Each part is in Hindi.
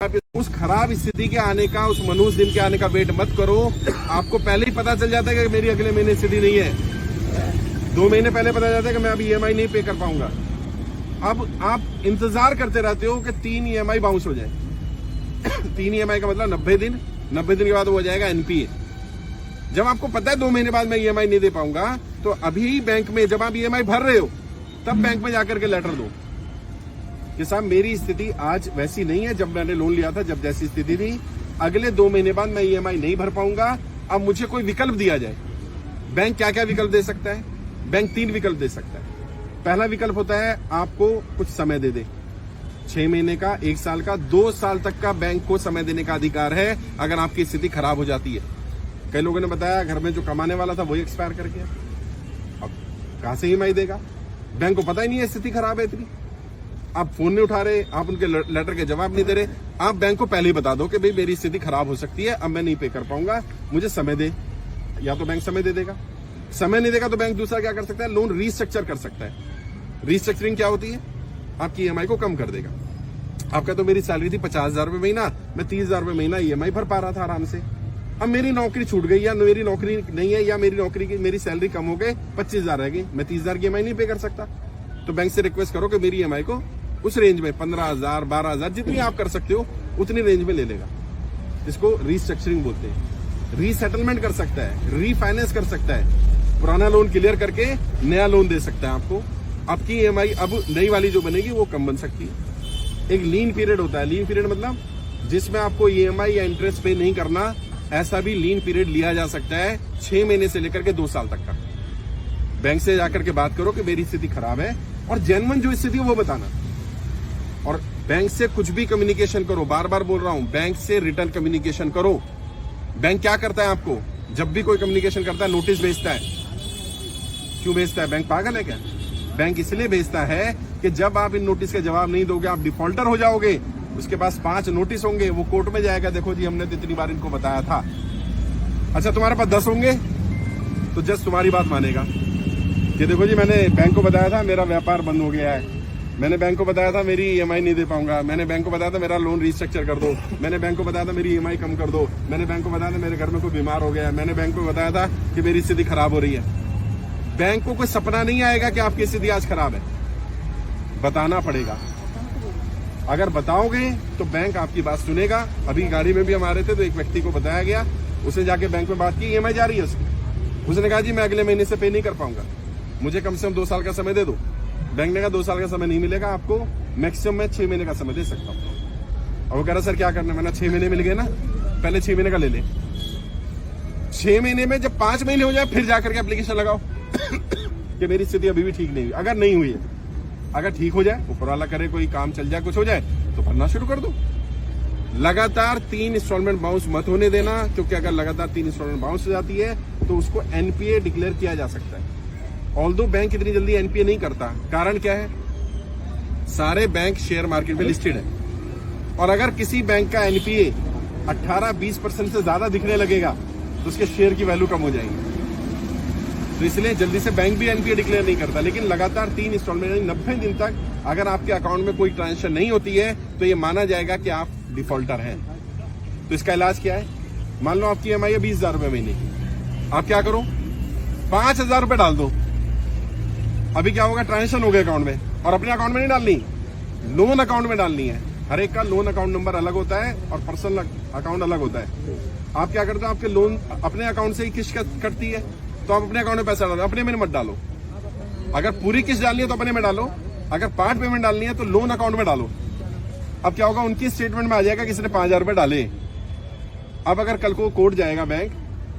आप उस खराब स्थिति के आने का, उस मनुष्य दिन के आने का वेट मत करो। आपको पहले ही पता चल जाता है कि मेरी अगले महीने स्थिति नहीं है। 2 महीने पहले पता चलता है कि मैं अब EMI नहीं पे कर पाऊंगा। अब आप इंतजार करते रहते हो कि 3 EMI बाउंस हो जाए। 3 EMI का मतलब 90 दिन, 90 दिन के बाद हो जाएगा NPA। जब आपको पता है 2 महीने बाद मैं EMI नहीं दे पाऊंगा, तो अभी बैंक में जब आप EMI भर रहे हो तब बैंक में जाकर के लेटर दो कि साहब मेरी स्थिति आज वैसी नहीं है जब मैंने लोन लिया था, जब जैसी स्थिति थी, अगले 2 महीने बाद मैं EMI नहीं भर पाऊंगा। अब मुझे कोई विकल्प दिया जाए। बैंक क्या क्या विकल्प दे सकता है? बैंक 3 विकल्प दे सकता है। पहला विकल्प होता है आपको कुछ समय दे दे, 6 महीने का, 1 साल का, 2 साल तक का बैंक को समय देने का अधिकार है अगर आपकी स्थिति खराब हो जाती है। कई लोगों ने बताया घर में जो कमाने वाला था वही एक्सपायर कर गया, अब कहां से EMI देगा? बैंक को पता ही नहीं है स्थिति खराब है इतनी। आप फोन नहीं उठा रहे, आप उनके लेटर के जवाब नहीं दे रहे। आप बैंक को पहले ही बता दो कि भाई मेरी स्थिति खराब हो सकती है, अब मैं नहीं पे कर पाऊंगा, मुझे समय दे। या तो बैंक समय दे देगा, समय नहीं देगा तो बैंक दूसरा क्या कर सकता है? लोन रीस्ट्रक्चर कर सकता है। रीस्ट्रक्चरिंग क्या होती है? आपकी EMI को कम कर देगा। आपका तो मेरी सैलरी थी 50,000 रुपए महीना, मैं 30,000 रुपए महीना EMI भर पा रहा था आराम से। अब मेरी नौकरी छूट गई, या मेरी नौकरी नहीं है, या मेरी नौकरी की मेरी सैलरी कम हो गई, 25,000 रह गई, मैं 30,000 की EMI नहीं पे कर सकता। तो बैंक से रिक्वेस्ट करो कि मेरी EMI को उस रेंज में 15,000, 12,000 जितनी आप कर सकते हो उतनी रेंज में ले लेगा। इसको रीस्ट्रक्चरिंग बोलते हैं। रीसेटलमेंट कर सकता है, रीफाइनेंस कर सकता है, पुराना लोन क्लियर करके नया लोन दे सकता है आपको। आपकी EMI अब नई वाली जो बनेगी वो कम बन सकती है। एक लीन पीरियड होता है। लीन पीरियड मतलब जिसमें आपको EMI या इंटरेस्ट पे नहीं करना, ऐसा भी लीन पीरियड लिया जा सकता है 6 महीने से लेकर के 2 साल तक का। बैंक से जाकर के बात करो कि मेरी स्थिति खराब है, और जेन्युइन जो स्थिति है वो बताना। और बैंक से कुछ भी कम्युनिकेशन करो, बार बार बोल रहा हूं, बैंक से रिटर्न कम्युनिकेशन करो। बैंक क्या करता है आपको? जब भी कोई कम्युनिकेशन करता है नोटिस भेजता है। क्यों भेजता है? बैंक पागल है क्या? बैंक इसलिए भेजता है कि जब आप इन नोटिस का जवाब नहीं दोगे आप डिफॉल्टर हो जाओगे। उसके पास 5 नोटिस होंगे, वो कोर्ट में जाएगा, देखो जी हमने तो इतनी बार इनको बताया था। अच्छा तुम्हारे पास 10 होंगे तो जज तुम्हारी बात मानेगा कि देखो जी मैंने बैंक को बताया था मेरा व्यापार बंद हो गया है, मैंने बैंक को बताया था मेरी EMI नहीं दे पाऊंगा, मैंने बैंक को बताया था मेरा लोन रीस्ट्रक्चर कर दो, मैंने बैंक को बताया था मेरी EMI कम कर दो, मैंने बैंक को बताया था मेरे घर में कोई बीमार हो गया, मैंने बैंक को बताया था कि मेरी स्थिति खराब हो रही है। बैंक को कोई सपना नहीं आएगा कि आपकी स्थिति आज खराब है, बताना पड़ेगा। अगर बताओगे तो बैंक आपकी बात सुनेगा। अभी गाड़ी में भी हम आ रहे थे तो एक व्यक्ति को बताया गया, उसने जाके बैंक में बात की, EMI जा रही है उसकी। उसने कहा जी मैं अगले महीने से पे नहीं कर पाऊंगा, मुझे कम से कम 2 साल का समय दे दो। बैंक ने कहा 2 साल का समय नहीं मिलेगा आपको, मैक्सिमम मैं 6 महीने का समय दे सकता हूँ। और वो कह रहा सर क्या करना है? मैंने 6 महीने मिल गए ना, पहले 6 महीने का ले ले। 6 महीने में जब 5 महीने हो जाए फिर जाकर के एप्लीकेशन लगाओ कि मेरी स्थिति अभी भी ठीक नहीं हुई। अगर नहीं हुई है, अगर ठीक हो जाए, ऊपर वाला करे, कोई काम चल जाए, कुछ हो जाए तो भरना शुरू कर दो। लगातार 3 इंस्टॉलमेंट बाउंस मत होने देना, क्योंकि अगर लगातार 3 इंस्टॉलमेंट बाउंस हो जाती है तो उसको NPA डिक्लेयर किया जा सकता है। ऑल्दो बैंक इतनी जल्दी NPA नहीं करता। कारण क्या है? सारे बैंक शेयर मार्केट में लिस्टेड है, और अगर किसी बैंक का NPA 18-20% से ज्यादा दिखने लगेगा तो उसके शेयर की वैल्यू कम हो जाएगी। तो इसलिए जल्दी से बैंक भी NPA डिक्लेयर नहीं करता। लेकिन लगातार 3 इंस्टॉलमेंट 90 दिन तक अगर आपके अकाउंट में कोई ट्रांजेक्शन नहीं होती है तो ये माना जाएगा कि आप डिफॉल्टर हैं। तो इसका इलाज क्या है? मान लो आपकी EMI है 20,000 रुपए महीने की, आप क्या करो 5,000 रुपए डाल दो। अभी क्या होगा? ट्रांजेक्शन हो गया अकाउंट में, और अपने अकाउंट में नहीं डालनी, लोन अकाउंट में डालनी है। हर एक का लोन अकाउंट नंबर अलग होता है और पर्सनल अकाउंट अलग होता है। आप क्या करते हो? आपके लोन अपने अकाउंट से ही किस्त कटती है, तो आप अपने अकाउंट में पैसा डालो, अपने में मत डालो। अगर पूरी किस्त डालनी है तो अपने में डालो, अगर पार्ट पेमेंट डालनी है तो लोन अकाउंट में डालो। अब क्या होगा? उनकी स्टेटमेंट में आ जाएगा किसी ने 5,000 रुपए डाले। अब अगर कल को कोर्ट जाएगा बैंक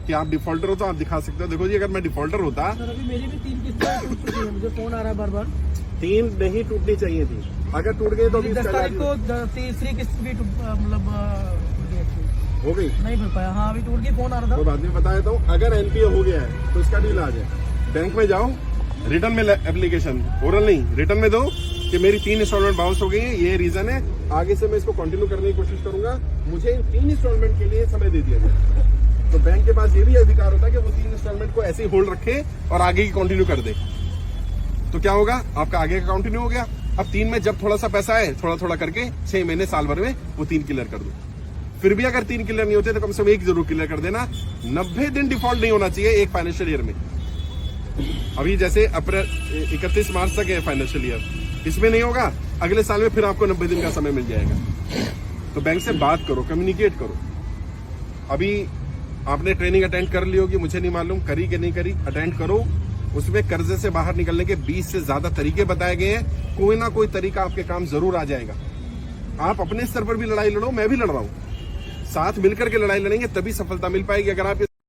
कि आप डिफॉल्टर हो तो आप दिखा सकते हो, देखो जी अगर मैं डिफॉल्टर होता। सर अभी मेरी भी 3 किस्तें टूट चुकी हैं, मुझे फोन आ रहा है बार बार। 3 नहीं टूटनी चाहिए थी, अगर टूट गई तो अभी 10 तारीख को तीसरी किस्त भी मतलब हो गई, नहीं भर पाया। हाँ अभी टूट गई, फोन आ रहा था। तो बाद में बता देता हूँ। अगर NPA हो गया है तो इसका भी इलाज है। बैंक में जाओ, रिटर्न में एप्लीकेशन, ओरल नहीं, रिटर्न में दो कि मेरी 3 इंस्टॉलमेंट बाउंस हो गई है, ये रीजन है, आगे से मैं इसको कंटिन्यू करने की कोशिश करूंगा, मुझे इन 3 इंस्टॉलमेंट के लिए समय दे दिया जाए। तो बैंक के पास ये भी अधिकार होता है कि वो 3 इंस्टॉलमेंट को ऐसे ही होल्ड रखे और आगे की कंटिन्यू कर दे। तो क्या होगा? आपका आगे का कंटिन्यू हो गया। अब 3 में जब थोड़ा सा पैसा है थोड़ा थोड़ा करके 6 महीने साल भर में वो 3 क्लियर कर दो। फिर भी अगर 3 क्लियर नहीं होते तो कम से कम 1 जरूर क्लियर कर देना। 90 दिन डिफॉल्ट नहीं होना चाहिए एक फाइनेंशियल ईयर में। अभी जैसे अप्रैल 31 मार्च तक है फाइनेंशियल ईयर, इसमें नहीं होगा, अगले साल में फिर आपको 90 दिन का समय मिल जाएगा। तो बैंक से बात करो, कम्युनिकेट करो। अभी आपने ट्रेनिंग अटेंड कर ली होगी, मुझे नहीं मालूम करी कि नहीं करी, अटेंड करो। उसमें कर्जे से बाहर निकलने के 20 से ज्यादा तरीके बताए गए हैं। कोई ना कोई तरीका आपके काम जरूर आ जाएगा। आप अपने स्तर पर भी लड़ाई लड़ो, मैं भी लड़ रहा हूं, साथ मिलकर के लड़ाई लड़ेंगे तभी सफलता मिल पाएगी। अगर आप